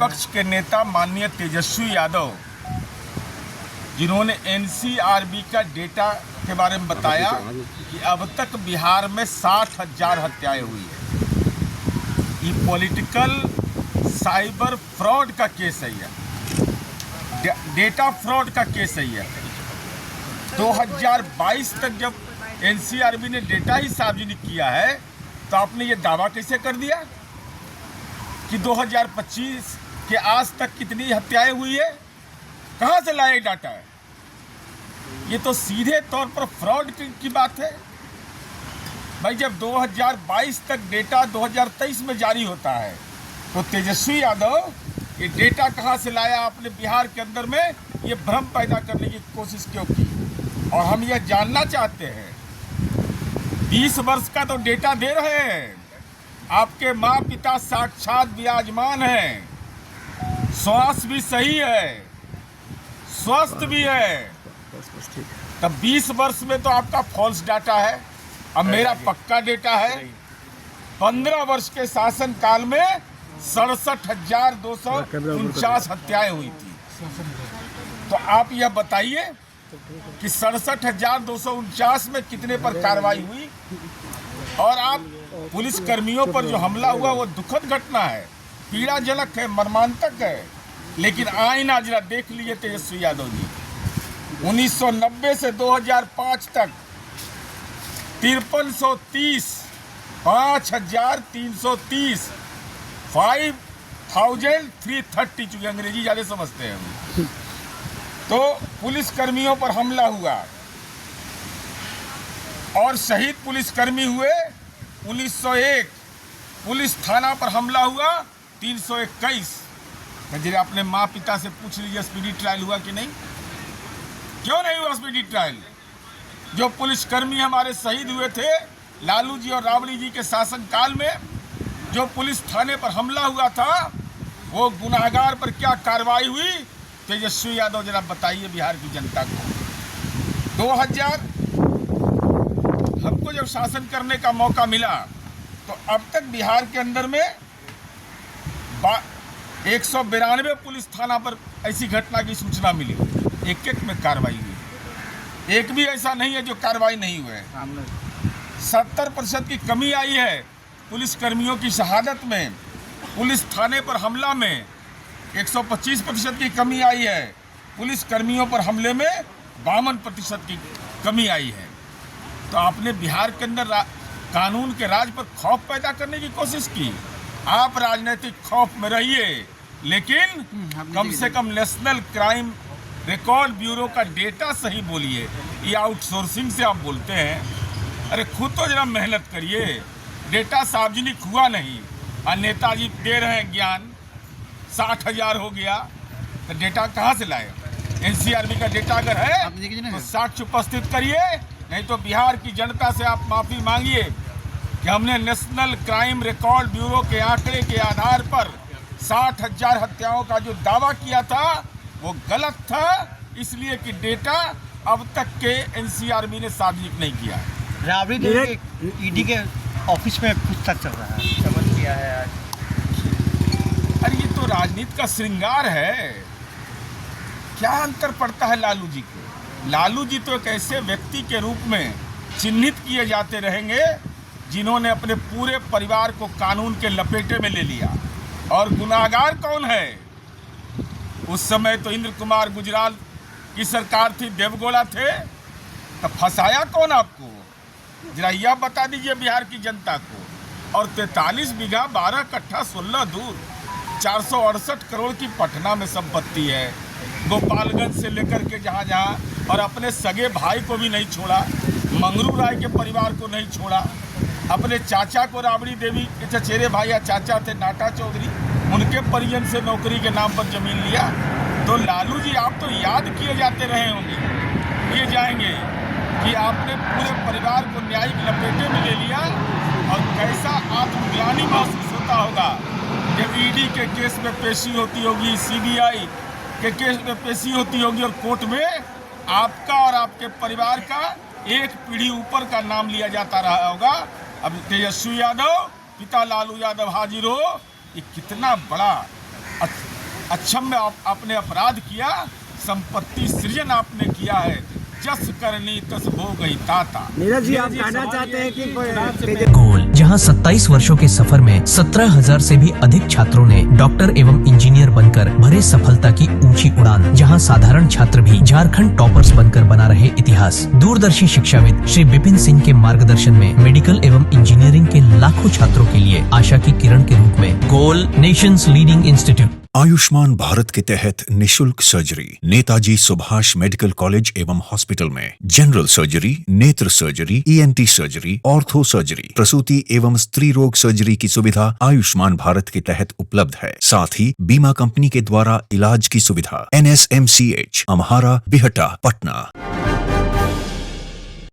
पक्ष के नेता माननीय तेजस्वी यादव, जिन्होंने एनसीआरबी का डेटा के बारे में बताया कि अब तक बिहार में 60,000 हत्याएं हुई है। ये पॉलिटिकल साइबर फ्रॉड का केस है, डेटा फ्रॉड का केस है। 2022 तक जब एनसीआरबी ने डेटा ही सार्वजनिक किया है तो आपने ये दावा कैसे कर दिया कि 2025 के आज तक कितनी हत्याएं हुई है? कहां से लाए डाटा है? ये तो सीधे तौर पर फ्रॉड की बात है भाई। जब 2022 तक डेटा 2023 में जारी होता है तो तेजस्वी यादव ये डेटा कहां से लाया? आपने बिहार के अंदर में ये भ्रम पैदा करने की कोशिश क्यों की? और हम यह जानना चाहते हैं, 20 वर्ष का तो डेटा दे रहे हैं, आपके माँ पिता साक्षात विराजमान हैं, श्वास भी सही है, स्वस्थ भी है, तब 20 वर्ष में तो आपका फॉल्स डाटा है। अब मेरा पक्का डेटा है, 15 वर्ष के शासन काल में 67,249 हत्याएं हुई थी। तो आप यह बताइए कि 67,249 में कितने पर कार्रवाई हुई? और आप पुलिस कर्मियों पर जो हमला हुआ वो दुखद घटना है, पीड़ाजनक है, मर्मांतक है। लेकिन आईना जरा देख लीजिए तेजस्वी यादव जी, 1990 से 2005 तक 5330, 5330, 5330, चूंकि अंग्रेजी ज्यादा समझते हैं हम, तो पुलिस कर्मियों पर हमला हुआ और शहीद पुलिसकर्मी हुए 1901, पुलिस थाना पर हमला हुआ 321। जरा अपने माँ पिता से पूछ लीजिए स्पीडी ट्रायल हुआ कि नहीं? क्यों नहीं हुआ स्पीडी ट्रायल? जो पुलिसकर्मी हमारे शहीद हुए थे लालू जी और राबड़ी जी के शासन काल में, जो पुलिस थाने पर हमला हुआ था, वो गुनाहगार पर क्या कार्रवाई हुई? तेजस्वी यादव जरा बताइए बिहार की जनता को। 2000 हमको जब शासन करने का मौका मिला तो अब तक बिहार के अंदर में 192 पुलिस थाना पर ऐसी घटना की सूचना मिली, एक में कार्रवाई हुई। एक भी ऐसा नहीं है जो कार्रवाई नहीं हुए। 70% की कमी आई है पुलिस कर्मियों की शहादत में। पुलिस थाने पर हमला में 125% की कमी आई है। पुलिस कर्मियों पर हमले में 52% की कमी आई है। तो आपने बिहार के अंदर कानून के राज पर खौफ पैदा करने की कोशिश की। आप राजनीतिक खौफ में रहिए, लेकिन कम से कम नेशनल क्राइम रिकॉर्ड ब्यूरो का डेटा सही बोलिए। ये आउटसोर्सिंग से आप बोलते हैं। अरे खुद तो जरा मेहनत करिए। डेटा सार्वजनिक हुआ नहीं और नेताजी दे रहे हैं ज्ञान, 60,000 हो गया, तो डेटा कहाँ से लाए? एनसीआरबी का डेटा अगर है तो साक्ष्य उपस्थित करिए, नहीं तो बिहार की जनता से आप माफ़ी मांगिए कि हमने नेशनल क्राइम रिकॉर्ड ब्यूरो के आंकड़े के आधार पर 60,000 हत्याओं का जो दावा किया था वो गलत था, इसलिए कि डेटा अब तक के एनसीआरबी ने सार्वजनिक नहीं किया है। राबड़ी देवी ईडी के ऑफिस में पूछताछ चल रहा है, समझ किया है आज। अरे ये तो राजनीति का श्रृंगार है। क्या अंतर पड़ता है लालू जी को? लालू जी तो एक ऐसे व्यक्ति के रूप में चिन्हित किए जाते रहेंगे जिन्होंने अपने पूरे परिवार को कानून के लपेटे में ले लिया। और गुनाहगार कौन है? उस समय तो इंद्र कुमार गुजराल की सरकार थी, देवगौड़ा थे, तो फंसाया कौन आपको? जरा यह बता दीजिए बिहार की जनता को। और 43 बीघा 12 कट्ठा 16 दूर 468 करोड़ की पटना में संपत्ति है। गोपालगंज से लेकर के जहाँ जहाँ, और अपने सगे भाई को भी नहीं छोड़ा, मंगरू राय के परिवार को नहीं छोड़ा, अपने चाचा को राबड़ी देवी के चचेरे भाई या चाचा थे नाटा चौधरी, उनके परिजन से नौकरी के नाम पर जमीन लिया। तो लालू जी आप तो याद किए जाते रहे होंगे, किए जाएंगे कि आपने पूरे परिवार को न्यायिक लपेटे में ले लिया। और कैसा आत्मग्लानि महसूस होता होगा जब ईडी के केस में पेशी होती होगी, सीबीआई के केस में पेशी होती होगी और कोर्ट में आपका और आपके परिवार का एक पीढ़ी ऊपर का नाम लिया जाता रहा होगा। अब तेजस्वी यादव, पिता लालू यादव हाजिर हो, ये कितना बड़ा अक्षम्य आपने अपराध किया, संपत्ति सृजन आपने किया है, जस करनी तस भोगई ताता। नीरज जी, आप कहना चाहते हैं कि गोल, जहां 27 वर्षों के सफर में 17,000 से भी अधिक छात्रों ने डॉक्टर एवं इंजीनियर बनकर भरे सफलता की ऊंची उड़ान, जहां साधारण छात्र भी झारखंड टॉपर्स बनकर बना रहे इतिहास। दूरदर्शी शिक्षाविद श्री विपिन सिंह के मार्गदर्शन में मेडिकल एवं इंजीनियरिंग के लाखों छात्रों के लिए आशा की किरण के रूप में goal, nations leading institute. Ayushman Bharat के तहत निशुल्क surgery Netaji Subhash medical college एवं हॉस्पिटल में जनरल सर्जरी, नेत्र surgery, ENT surgery, ortho surgery, प्रसूति एवं स्त्री रोग सर्जरी की सुविधा आयुष्मान भारत के तहत उपलब्ध है। साथ ही बीमा कंपनी के द्वारा इलाज की सुविधा। NSMCH, अम्हारा, बिहटा, पटना।